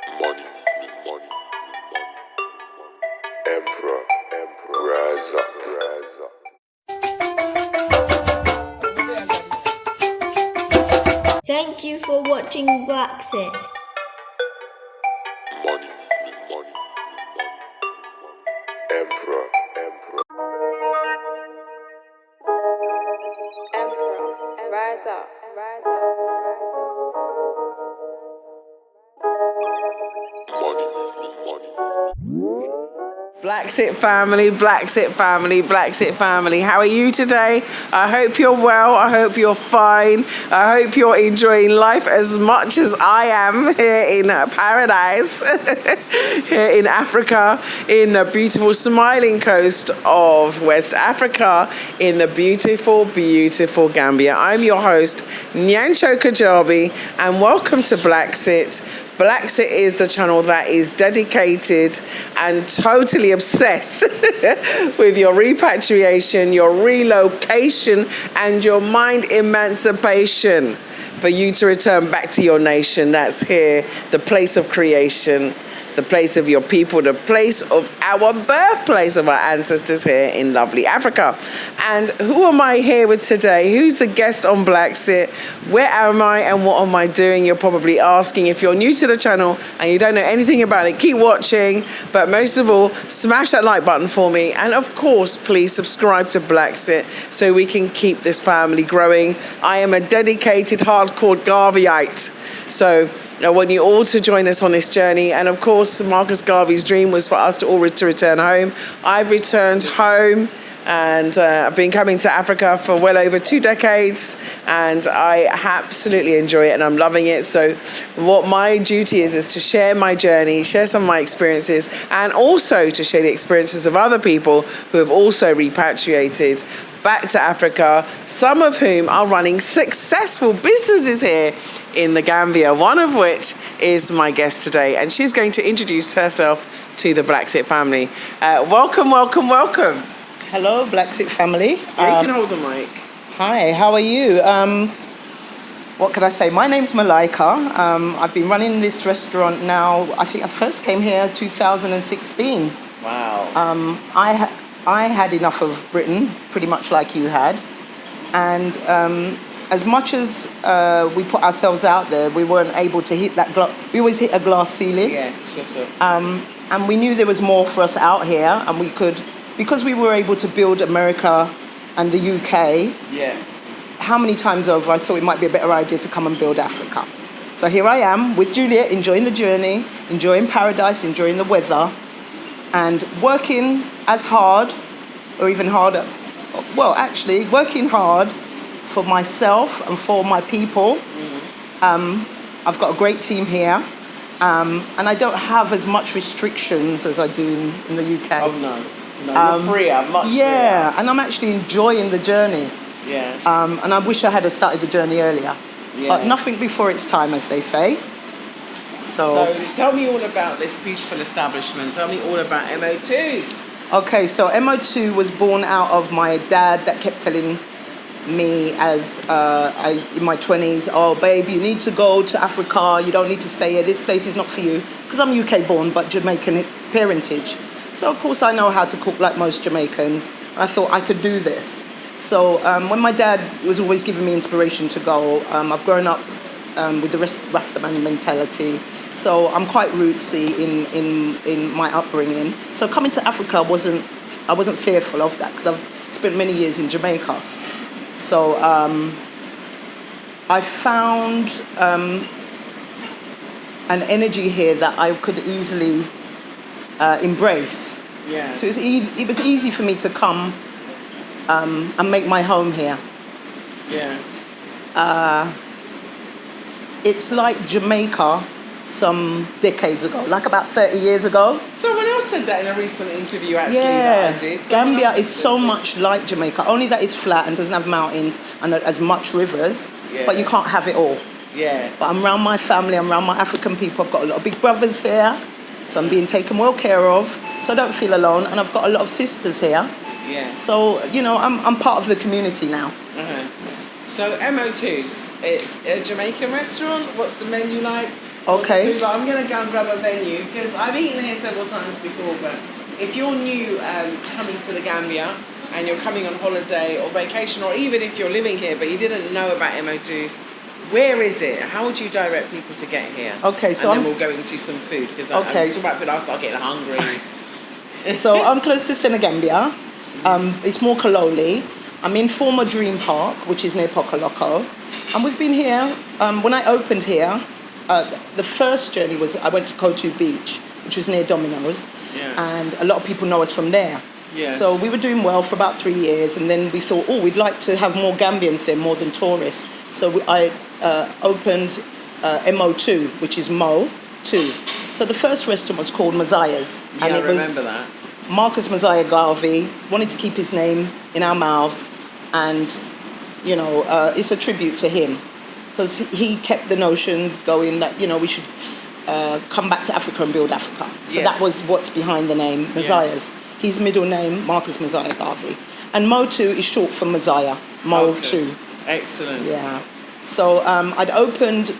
Money, money, Emperor, rise up, rise up. Thank you for watching BlaXit. Money, money, Emperor, rise up, rise up. money. BlaXit family, BlaXit family, BlaXit family. How are you today? I hope you're well. I hope you're fine. I hope you're enjoying life as much as I am here in paradise, here in Africa, in the beautiful smiling coast of West Africa, in the beautiful, beautiful Gambia. I'm your host, Nyancho Kajabi, and welcome to BlaXit. BlaXit is the channel that is dedicated and totally obsessed with your repatriation, your relocation, and your mind emancipation for you to return back to your nation. That's here, the place of creation, the place of your people, the place of our birthplace of our ancestors here in lovely Africa. And who am I here with today? Who's the guest on BlaXit? Where am I and what am I doing? You're probably asking. If you're new to the channel and you don't know anything about it, keep watching. But most of all, smash that like button for me. And of course, please subscribe to BlaXit so we can keep this family growing. I am a dedicated, hardcore Garveyite. So I want you all to join us on this journey. And of course, Marcus Garvey's dream was for us to all to return home. I've returned home and I've been coming to Africa for well over 2 decades, and I absolutely enjoy it and I'm loving it. So what my duty is to share my journey, share some of my experiences, and also to share the experiences of other people who have also repatriated back to Africa, some of whom are running successful businesses here in the Gambia, one of which is my guest today, and she's going to introduce herself to the BlaXit family. Welcome, welcome, welcome. Hello, BlaXit family. You can hold the mic. Hi, how are you? What can I say? My name's Malaika. I've been running this restaurant now. I think I first came here 2016. Wow. I had enough of Britain, pretty much like you had. And as much as we put ourselves out there, we weren't able to hit that glass. We always hit a glass ceiling. Yeah, shut up. And we knew there was more for us out here, and we could, because we were able to build America and the UK. Yeah. How many times over I thought it might be a better idea to come and build Africa. So here I am with Juliet, enjoying the journey, enjoying paradise, enjoying the weather, and working as hard, or even harder. Well, actually, working hard for myself and for my people. I've got a great team here, and I don't have as much restrictions as I do in the UK. Oh, no. No, you're freer, much Yeah, freer. and I'm actually enjoying the journey. Yeah. And I wish I had started the journey earlier. Yeah. But nothing before its time, as they say. So tell me all about this beautiful establishment. Tell me all about MO2s. Okay, so MO2 was born out of my dad that kept telling me as in my 20s, oh, babe, you need to go to Africa. You don't need to stay here. This place is not for you. Because I'm UK born, but Jamaican parentage. So, of course, I know how to cook like most Jamaicans. And I thought I could do this. So when my dad was always giving me inspiration to go, I've grown up with the Rastaman mentality. So I'm quite rootsy in my upbringing. So coming to Africa, I wasn't fearful of that because I've spent many years in Jamaica. So I found an energy here that I could easily embrace. Yeah. So it was easy for me to come and make my home here. Yeah. It's like Jamaica some decades ago, like about 30 years ago. Someone else said that in a recent interview, actually, Yeah, that I did. Gambia is so much like Jamaica, only that it's flat and doesn't have mountains and as much rivers, Yeah. but you can't have it all. Yeah. But I'm around my family, I'm around my African people. I've got a lot of big brothers here, so I'm being taken well care of, so I don't feel alone. And I've got a lot of sisters here. Yeah. So, you know, I'm part of the community now. So MO2s, it's a Jamaican restaurant. What's the menu like? Okay. Food, but I'm going to go and grab a venue because I've eaten here several times before. But if you're new coming to the Gambia and you're coming on holiday or vacation, or even if you're living here but you didn't know about MO2s, where is it? How would you direct people to get here? Okay, so and then we'll go into some food because I'm talking about food. I'll start getting hungry. So I'm close to Senegambia. It's more Kaloli. I'm in former Dream Park, which is near Pokoloko. And we've been here, when I opened here, the first journey was I went to Kotu Beach, which was near Domino's. Yeah. And a lot of people know us from there. Yes. So we were doing well for about 3 years, and then we thought, oh, we'd like to have more Gambians there, more than tourists. So I opened MO2, which is Mo2. So the first restaurant was called Maziah's. Yeah, and I it was remember that. Marcus Maziah Garvey wanted to keep his name in our mouths, and it's a tribute to him because he kept the notion going that we should come back to Africa and build Africa. So that was what's behind the name Maziah's. His middle name, Marcus Maziah Garvey, and Mo2 is short for Maziah. Mo2. Excellent. Yeah. So I'd opened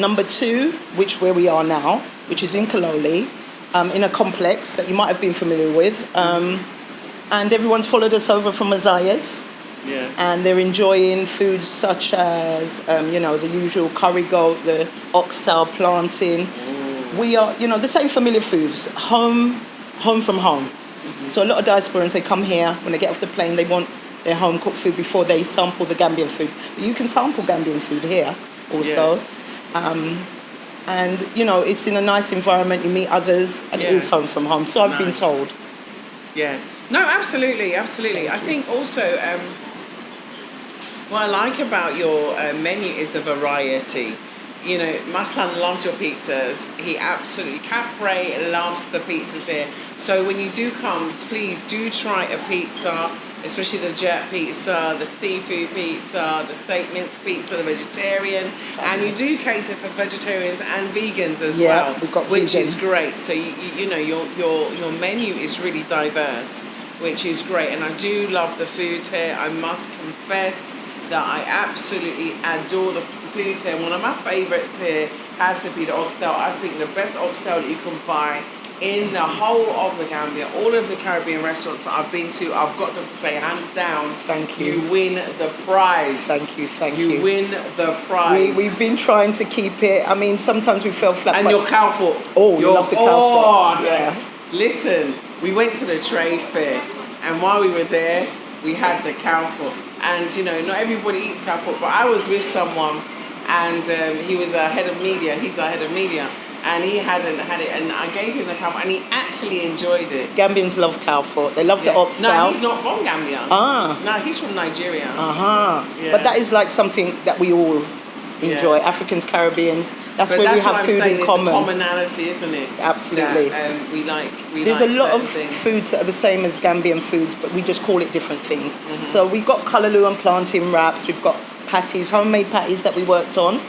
number 2, where we are now, which is in Kaloli. In a complex that you might have been familiar with. And everyone's followed us over from Maziah's. Yeah. And they're enjoying foods such as, the usual curry goat, the oxtail plantain. Ooh. We are, the same familiar foods, home from home. Mm-hmm. So a lot of diasporans, they come here, when they get off the plane, they want their home cooked food before they sample the Gambian food. But you can sample Gambian food here also. Yes. And, it's in a nice environment, you meet others, and it is home from home. So I've been told. Yeah. No, absolutely. I think also what I like about your menu is the variety. My son loves your pizzas. He absolutely, Caffrey loves the pizzas here. So when you do come, please do try a pizza, especially the jerk pizza, the seafood pizza, the steak mince pizza, the vegetarian. And you do cater for vegetarians and vegans as well, we've got which vegan. is great. So your menu is really diverse, which is great. And I do love the food here. I must confess that I absolutely adore the food here. One of my favorites here has to be the oxtail. I think the best oxtail that you can buy in the whole of the Gambia, all of the Caribbean restaurants that I've been to, I've got to say, hands down, thank you. You win the prize. Thank you. You win the prize. We've been trying to keep it. I mean, sometimes we fell flat. And your cow foot. Oh, you love the cow foot. Yeah. Listen, we went to the trade fair, and while we were there, we had the cow foot. And, not everybody eats cow foot, but I was with someone, and he was a head of media. He's a head of media. And he hadn't had it, and I gave him the cow foot, and he actually enjoyed it. Gambians love cow foot. They love the oxtail. No, he's not from Gambia. No, he's from Nigeria. Yeah. But that is like something that we all enjoy. Africans, Caribbeans. That's where we have food in common. It's a commonality, isn't it? Absolutely. That, There's a lot of foods that are the same as Gambian foods, but we just call it different things. Mm-hmm. So we've got kalaloo and plantain wraps. We've got patties, homemade patties that we worked on.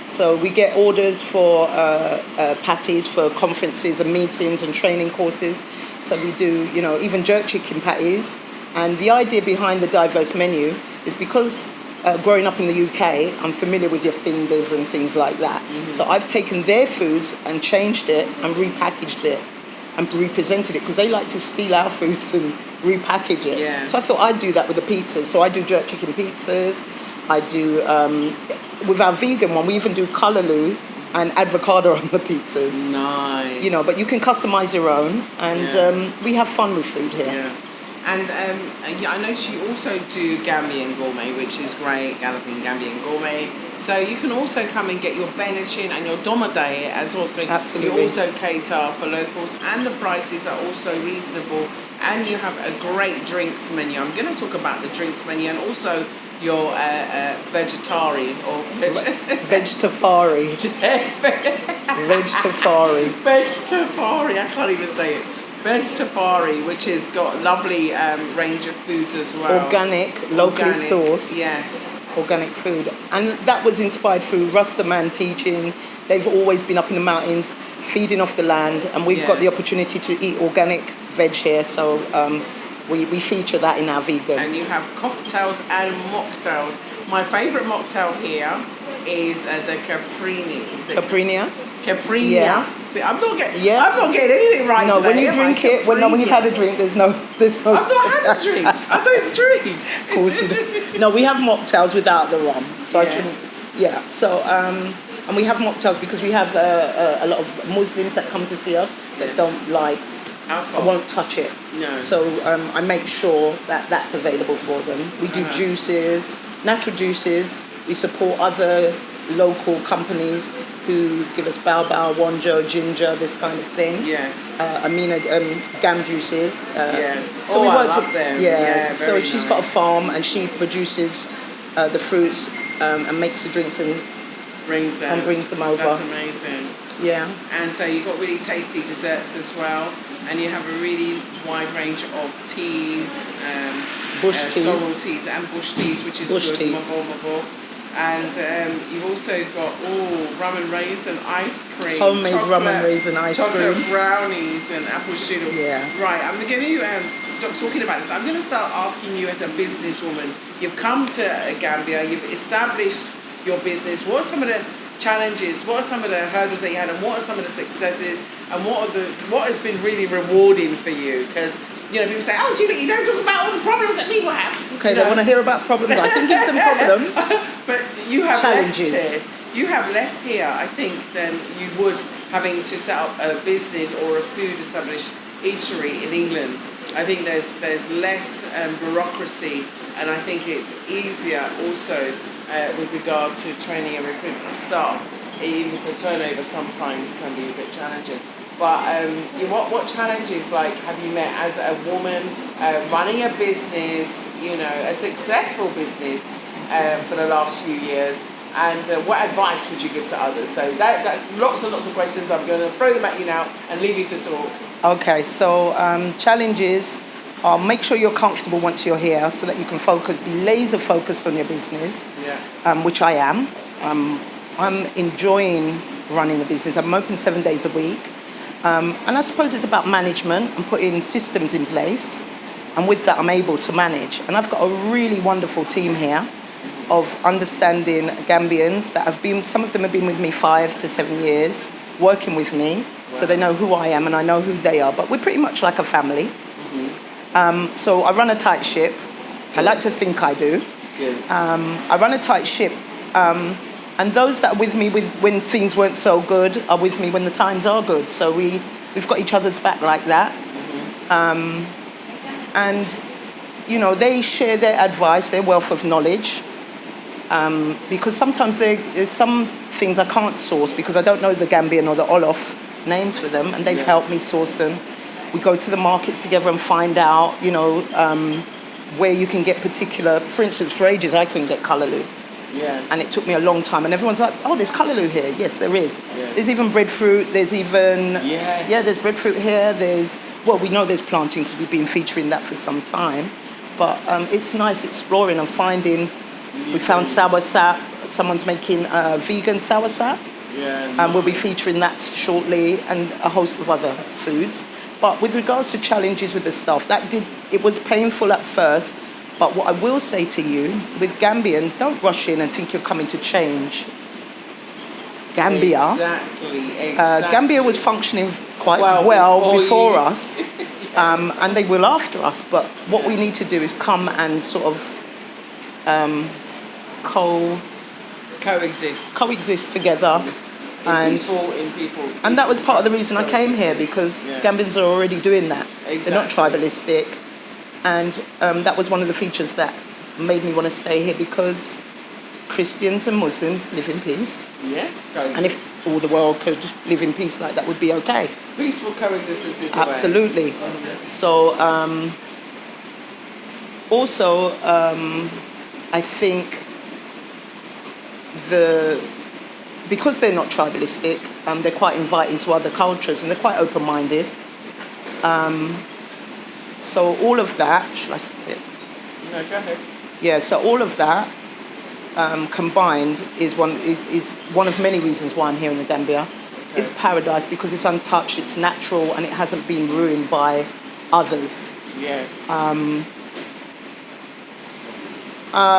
So we get orders for patties for conferences and meetings and training courses. So we do, even jerk chicken patties. And the idea behind the diverse menu is because growing up in the UK, I'm familiar with your fingers and things like that. Mm-hmm. So I've taken their foods and changed it and repackaged it and represented it because they like to steal our foods and repackage it. Yeah. So I thought I'd do that with the pizzas. So I do jerk chicken pizzas. I do, with our vegan one, we even do kalaloo and avocado on the pizzas. Nice. But you can customize your own, and we have fun with food here. Yeah. And I noticed you also do Gambian gourmet, which is great, Galloping Gambian gourmet. So you can also come and get your benachin and your domada here as well. So absolutely. You also cater for locals, and the prices are also reasonable. And you have a great drinks menu. I'm going to talk about the drinks menu and also your vegetari or vegetafari. Vegetafari. I can't even say it. Vegetafari, which has got a lovely range of foods as well. Organic, locally sourced. Yes. Organic food. And that was inspired through Rastaman teaching. They've always been up in the mountains, feeding off the land, and we've got the opportunity to eat organic veg here. So we feature that in our vegan. And you have cocktails and mocktails. My favourite mocktail here is the Caprini. Is it Caprinia. Caprinia? Yeah. See, I'm not getting anything right. No, today, when you am I? drink it, when you've had a drink, there's no. I've not had a drink. I don't drink. Of course you do. No, we have mocktails without the rum. So I shouldn't. Yeah. So and we have mocktails because we have a lot of Muslims that come to see us that don't like alcohol. I won't touch it. No. So I make sure that that's available for them. We do juices, natural juices. We support other local companies who give us bao, wonjo, ginger, this kind of thing. Yes. Amina, gam juices. So we I work love them. Yeah. So very she's nice. got a farm and she produces the fruits and makes the drinks and brings them over. That's amazing. Yeah. And so you've got really tasty desserts as well, and you have a really wide range of teas, Bush teas. sorrel teas and bush teas, which is Bush good. teas. Mabo. And you've also got rum and raisin ice cream, Homemade rum and raisin ice chocolate cream. brownies and apple strudel. Yeah. Right, I'm going to stop talking about this. I'm going to start asking you as a businesswoman. You've come to Gambia, you've established your business. What are some of the challenges? What are some of the hurdles that you had, and what are some of the successes? And what has been really rewarding for you? Because people say, "Oh, Julie, you don't talk about all the problems that people have." Okay, they want to hear about problems. I can give them problems. But you have Challenges. less here. You have less here, I think, than you would having to set up a business or a food established eatery in England. I think there's less bureaucracy, and I think it's easier also with regard to training and recruitment of staff, even if the turnover sometimes can be a bit challenging. But what challenges have you met as a woman running a business, a successful business for the last few years? And what advice would you give to others? So that's lots and lots of questions. I'm going to throw them at you now and leave you to talk. Okay, so challenges are make sure you're comfortable once you're here so that you can be laser focused on your business, which I am. I'm enjoying running the business. I'm open 7 days a week. And I suppose it's about management and putting systems in place. And with that, I'm able to manage. And I've got a really wonderful team here of understanding Gambians that some of them have been with me 5 to 7 years, working with me. So they know who I am and I know who they are. But we're pretty much like a family. So I run a tight ship. I like to think I do. I run a tight ship. And those that are with me when things weren't so good are with me when the times are good. So we've got each other's back like that. And, they share their advice, their wealth of knowledge. Because sometimes there's some things I can't source because I don't know the Gambian or the Olof names for them, and they've helped me source them. We go to the markets together and find out, where you can get particular. For instance, for ages I couldn't get Callaloo. Yes. And it took me a long time, and everyone's like, "Oh, there's Callaloo here." Yes, there is. Yes. There's even breadfruit. There's even there's breadfruit here. We know there's planting because we've been featuring that for some time. But it's nice exploring and finding. We found sour sap. Someone's making vegan sour sap. And we'll be featuring that shortly, and a host of other foods. But with regards to challenges with the staff, it was painful at first. But what I will say to you, with Gambian, don't rush in and think you're coming to change Gambia. Exactly. Gambia was functioning quite well before us, and they will after us. But what we need to do is come and sort of coexist together. And that was part of the reason I came here, because Gambians are already doing that. Exactly. They're not tribalistic. And that was one of the features that made me want to stay here, because Christians and Muslims live in peace. Yes, coexist. And if all the world could live in peace like that, would be okay. Peaceful coexistence is the Absolutely. way. So also, I think because they're not tribalistic, they're quite inviting to other cultures, and they're quite open-minded. So all of that, shall I say it? No, go ahead. Yeah, so all of that combined is one of many reasons why I'm here in the Gambia. Okay. It's paradise because it's untouched, it's natural, and it hasn't been ruined by others. Yes.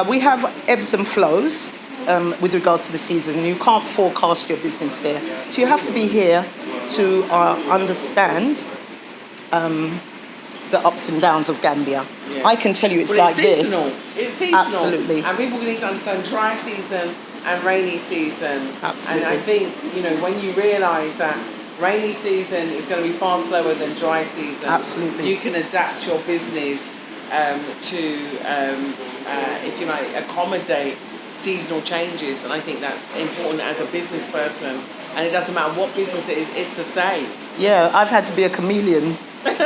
We have ebbs and flows. with regards to the season, and you can't forecast your business here. So you have to be here to understand the ups and downs of Gambia. Yeah. I can tell you it's Well, like this. It's seasonal. Absolutely. And people need to understand dry season and rainy season. Absolutely. And I think, when you realise that rainy season is going to be far slower than dry season. Absolutely. You can adapt your business to, if you like, accommodate seasonal changes. And I think that's important as a business person. And it doesn't matter what business it is, it's the same. Yeah, I've had to be a chameleon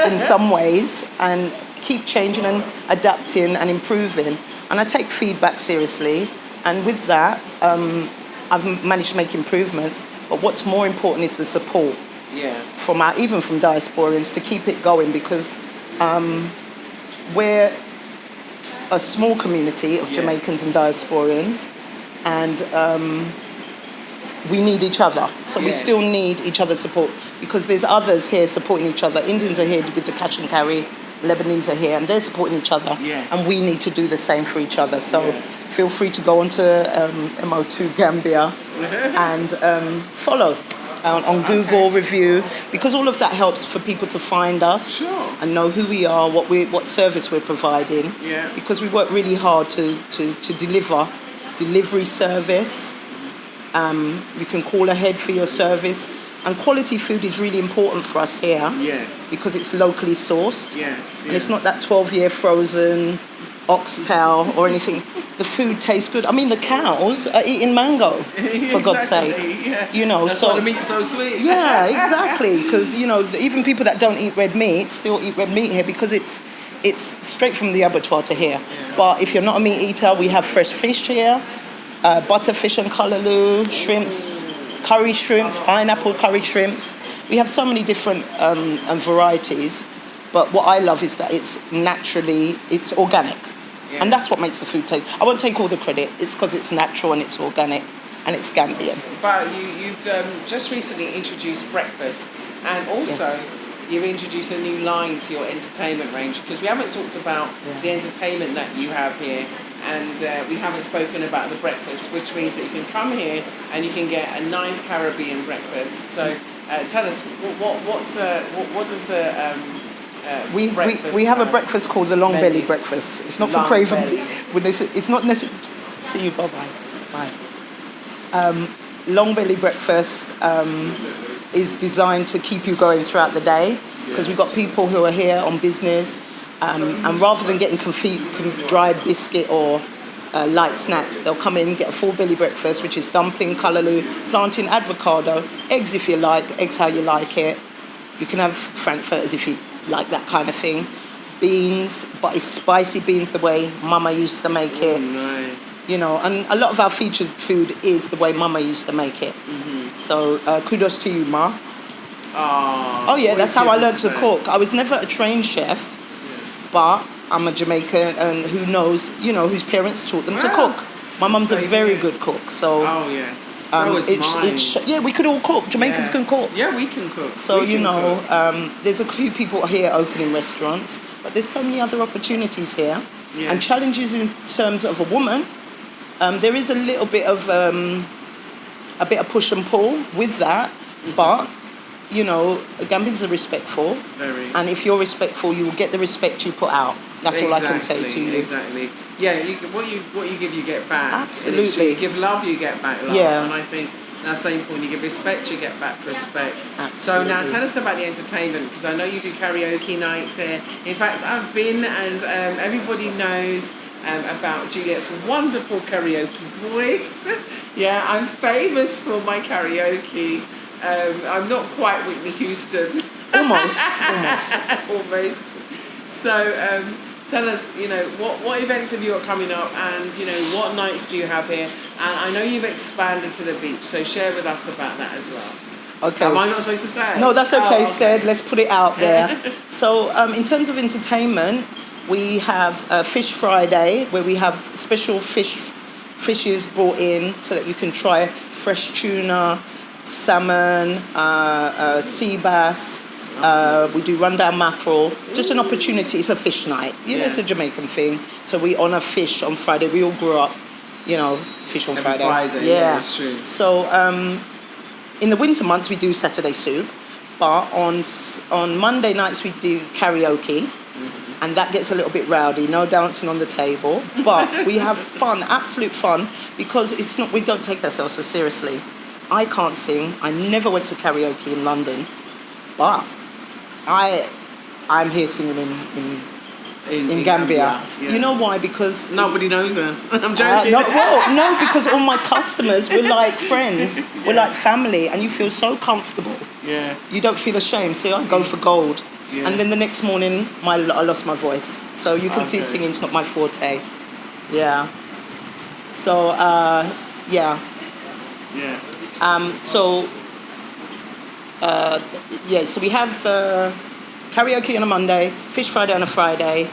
in some ways and keep changing and adapting and improving. And I take feedback seriously. And with that, I've managed to make improvements. But what's more important is the support from even from diasporans to keep it going, because we're a small community of Jamaicans and diasporans, and we need each other. So we still need each other's support, because there's others here supporting each other. Indians are here with the catch and carry. Lebanese are here and they're supporting each other. And we need to do the same for each other. So feel free to go onto MO2 Gambia and follow on Google review, because all of that helps for people to find us and know who we are, what service we're providing. Because we work really hard to deliver delivery service. You can call ahead for your service. And quality food is really important for us here because it's locally sourced. And it's not that 12-year frozen oxtail or anything. The food tastes good. I mean, the cows are eating mango, for God's sake. That's why the meat's so sweet. Yeah, exactly. Because, even people that don't eat red meat still eat red meat here, because it's straight from the abattoir to here. But if you're not a meat eater, we have fresh fish here, butterfish and callaloo, shrimps, curry shrimps, pineapple curry shrimps. We have so many different varieties, but what I love is that it's organic. And that's what makes the food taste. I won't take all the credit. It's because it's natural and it's organic and it's Gambian. But you've just recently introduced breakfasts, and also you've introduced a new line to your entertainment range, because we haven't talked about the entertainment that you have here. And we haven't spoken about the breakfast, which means that you can come here and you can get a nice Caribbean breakfast. So tell us, what does the breakfast we have a breakfast called the long menu? belly breakfast. It's not for Long craven. belly. It's not necessarily. See you. Bye. Long belly breakfast is designed to keep you going throughout the day, because we've got people who are here on business. And rather than getting dry biscuit or light snacks, they'll come in and get a full belly breakfast, which is dumpling, callaloo, plantain, avocado, eggs if you like, eggs how you like it. You can have frankfurters if you like that kind of thing. Beans, but it's spicy beans the way Mama used to make it. Nice. And a lot of our featured food is the way Mama used to make it. So kudos to you, Ma. Oh yeah, that's how I learned to cook. I was never a trained chef. But I'm a Jamaican, and who knows, whose parents taught them to cook. My mum's a very good cook, so. Oh yes. So is mine. We could all cook. Jamaicans can cook. Yeah, we can cook. So there's a few people here opening restaurants, but there's so many other opportunities here, and challenges in terms of a woman. There is a little bit of push and pull with that, but. Gambians are respectful. Very. And if you're respectful, you will get the respect you put out. That's all I can say to you. Exactly. Yeah, what you give, you get back. Absolutely. You give love, you get back love. Yeah. And I think that's the important. You give respect, you get back respect. Absolutely. So now tell us about the entertainment, because I know you do karaoke nights here. In fact, I've been, and everybody knows about Juliet's wonderful karaoke voice. I'm famous for my karaoke. I'm not quite Whitney Houston. Almost. So tell us, what events have you got coming up, and what nights do you have here? And I know you've expanded to the beach, so share with us about that as well. Okay. Am I not supposed to say? No, that's okay, said. Let's put it out there. So in terms of entertainment, we have Fish Friday, where we have special fishes brought in so that you can try fresh tuna, salmon, sea bass. We do rundown mackerel. Just an opportunity. It's a fish night. It's a Jamaican thing. So we honour fish on Friday. We all grew up, fish on Every Friday. Friday, yeah, it's true. So in the winter months we do Saturday soup, but on Monday nights we do karaoke, and that gets a little bit rowdy. No dancing on the table, but we have fun, absolute fun, because we don't take ourselves so seriously. I can't sing. I never went to karaoke in London, but I'm here singing in Gambia. Yeah. You know why? Because Nobody knows her. I'm joking. no, because all my customers, we're like friends, we're like family, and you feel so comfortable. Yeah. You don't feel ashamed. So I go for gold. Yeah. And then the next morning, I lost my voice. So you can see Okay. singing's not my forte. Yeah. So, yeah. Yeah. So we have karaoke on a Monday, Fish Friday on a Friday.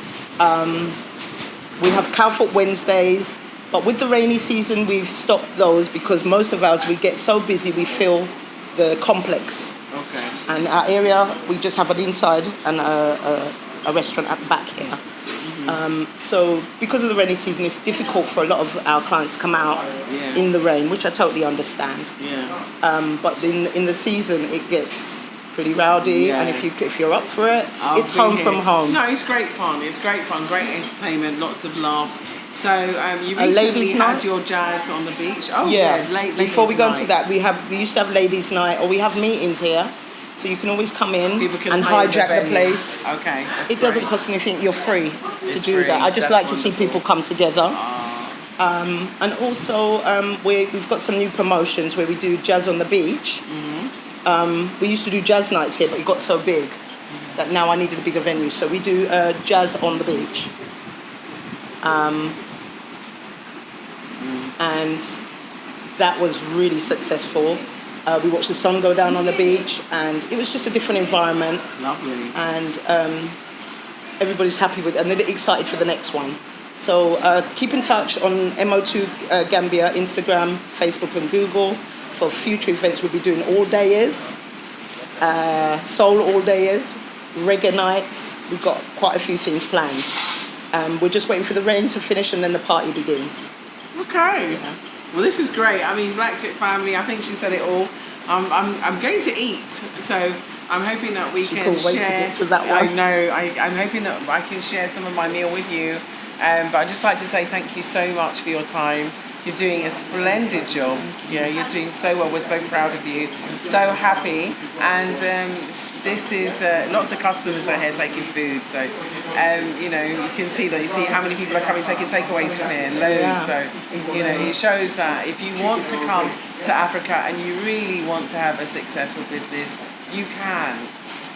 We have Cowfoot Wednesdays, but with the rainy season, we've stopped those because most of us, we get so busy, we fill the complex. Okay. And our area, we just have an inside and a restaurant at the back here. So because of the rainy season, it's difficult for a lot of our clients to come out in the rain, which I totally understand. Yeah. But in the season, it gets pretty rowdy, Yeah. and if you're up for it, it's be home here. from home. No, it's great fun. It's great fun, great entertainment, lots of laughs. So you A recently ladies' had night? your jazz on the beach. Oh Yeah. ladies' Before we go into night. that, we used to have ladies' night, or we have meetings here, so you can always come in People can and hire hijack the venue. place. Okay. That's It doesn't great. cost anything. You're free It's to do free. that. I just That's like to see wonderful. people come together. And also, we've got some new promotions where we do jazz on the beach. We used to do jazz nights here, but it got so big that now I needed a bigger venue. So we do jazz on the beach. And that was really successful. We watched the sun go down on the beach, and it was just a different environment. Lovely. And everybody's happy with, and they're excited for the next one. So keep in touch on MO2 Gambia, Instagram, Facebook, and Google for future events. We'll be doing all-dayers, soul all-dayers, reggae nights. We've got quite a few things planned. We're just waiting for the rain to finish, and then the party begins. Okay. Yeah. Well, this is great. I mean, BlaXit Family, I think she said it all. I'm going to eat, so I'm hoping that we She can couldn't share. wait to get to that one. I know. I'm hoping that I can share some of my meal with you. But I'd just like to say thank you so much for your time. You're doing a splendid job. Yeah, you're doing so well. We're so proud of you. So happy. And this is lots of customers are here taking food. So, you can see that. You see how many people are coming taking takeaways from here. Loads. Yeah. So, it shows that if you want to come to Africa and you really want to have a successful business, you can.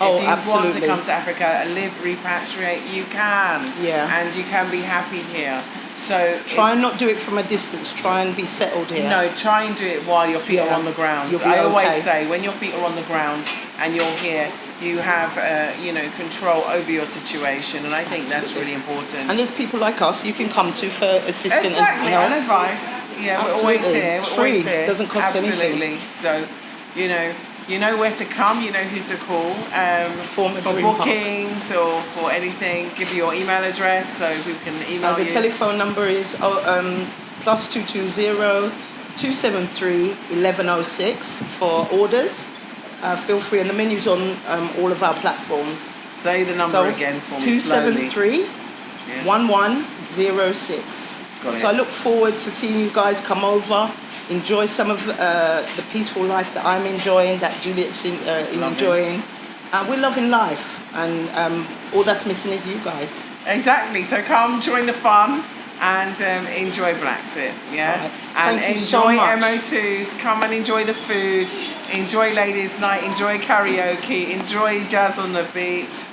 Oh, if you want to absolutely. come to Africa and live, repatriate, you can. Yeah. And you can be happy here. So Try and not do it from a distance. Try and be settled here. no, try and do it while your feet are Yeah. on the ground. You'll be I always okay. say when your feet are on the ground and you're here, you have control over your situation, and I think that's really important. And there's people like us you can come to for assistance Exactly, and and help. advice. Yeah, we're always Absolutely. here. It's We're always free. here. Doesn't cost anything. Absolutely. So, you know where to come. You know who to call Form of for Green Park. bookings or for anything. Give your email address so we can email The you. telephone number is +220 273 1106 for orders. Feel free, and the menu's on all of our platforms. Say the number again for me slowly. 273 1106. Got it. So I look forward to seeing you guys come over, enjoy some of the peaceful life that I'm enjoying, that Juliet's enjoying. We're loving life, and all that's missing is you guys. Exactly. So come join the fun and enjoy BlaXit. Yeah. Right. And Thank you so enjoy much. MO2s. Come and enjoy the food. Enjoy ladies' night. Enjoy karaoke. Enjoy jazz on the beach.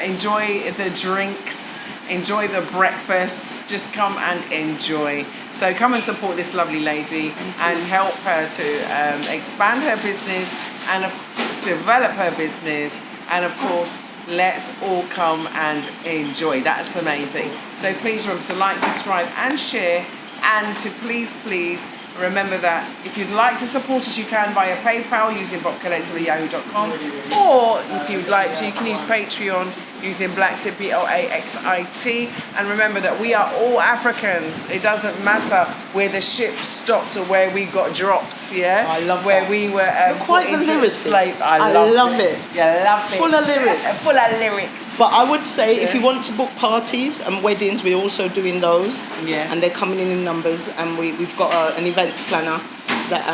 Enjoy the drinks. Enjoy the breakfasts. Just come and enjoy. So come and support this lovely lady and help her to expand her business and of course develop her business, and of course let's all come and enjoy. That's the main thing. So please remember to like, subscribe and share, and to please remember that if you'd like to support us, you can via PayPal using botcollector@yahoo.com, or if you'd like to, you can use Patreon using BlaXit, BlaXit. And remember that we are all Africans. It doesn't matter where the ship stopped or where we got dropped, yeah? I love where that. we were quite put the into lyricist. slave. I love it. Yeah, love it. Full of lyrics. Full of lyrics. But I would say if you want to book parties and weddings, we're also doing those. Yes. And they're coming in numbers. And we've got an events planner that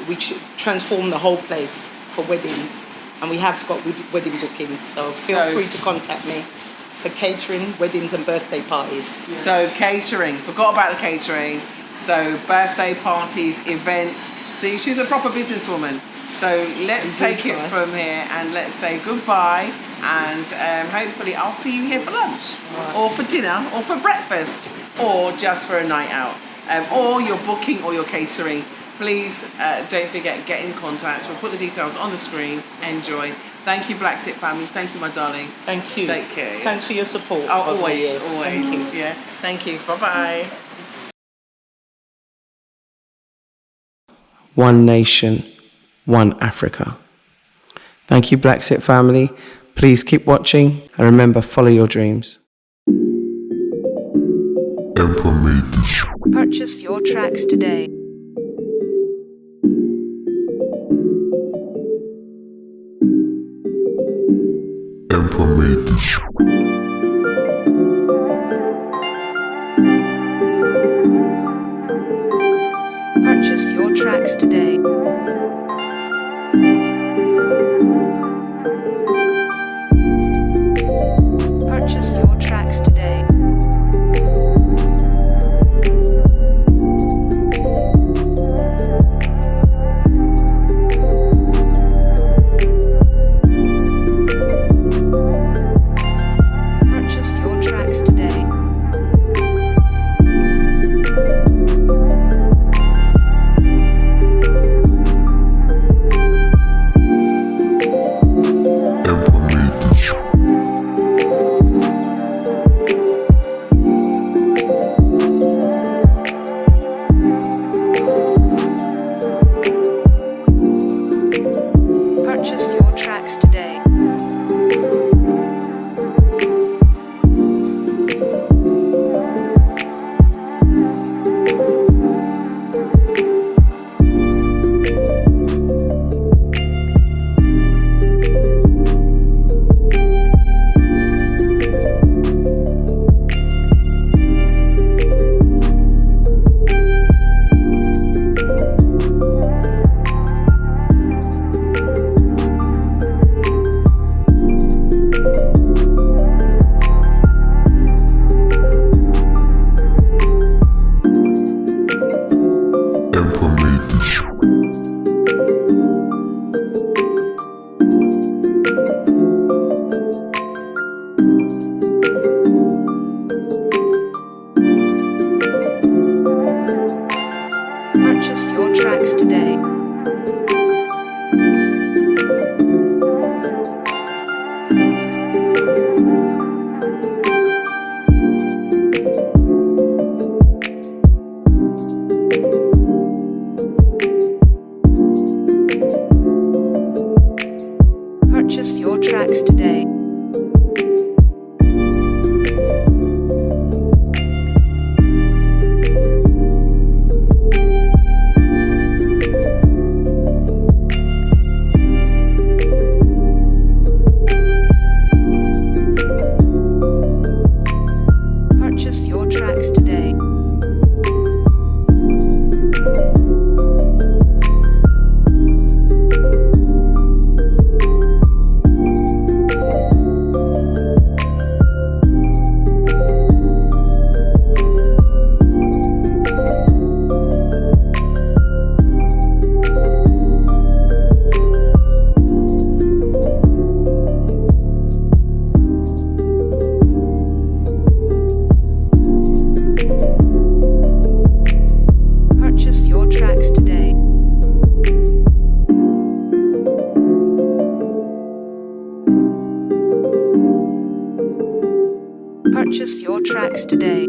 we transform the whole place for weddings. And we have got wedding bookings. So feel free to contact me for catering, weddings and birthday parties. Yeah. So catering, forgot about the catering. So birthday parties, events. See, she's a proper businesswoman. So let's take it from here and let's say goodbye. And hopefully I'll see you here for lunch, or for dinner, or for breakfast, or just for a night out, or your booking or your catering. Please don't forget, get in contact. We'll put the details on the screen. Enjoy. Thank you, BlaXit family. Thank you, my darling. Thank you. Take care. Yeah? Thanks for your support. Oh, over the always, years. always. Thank you. Yeah. Thank you. Bye-bye. One nation, one Africa. Thank you, BlaXit family. Please keep watching and remember, follow your dreams. Emperor made this. Purchase your tracks today. Emperor made this. Purchase your tracks today. Purchase your tracks today. Purchase your tracks today. Emperor made this. Purchase your tracks today. Emperor made this. Purchase your tracks today. Purchase your tracks today. Purchase your tracks today. Purchase your tracks today. Purchase your tracks today.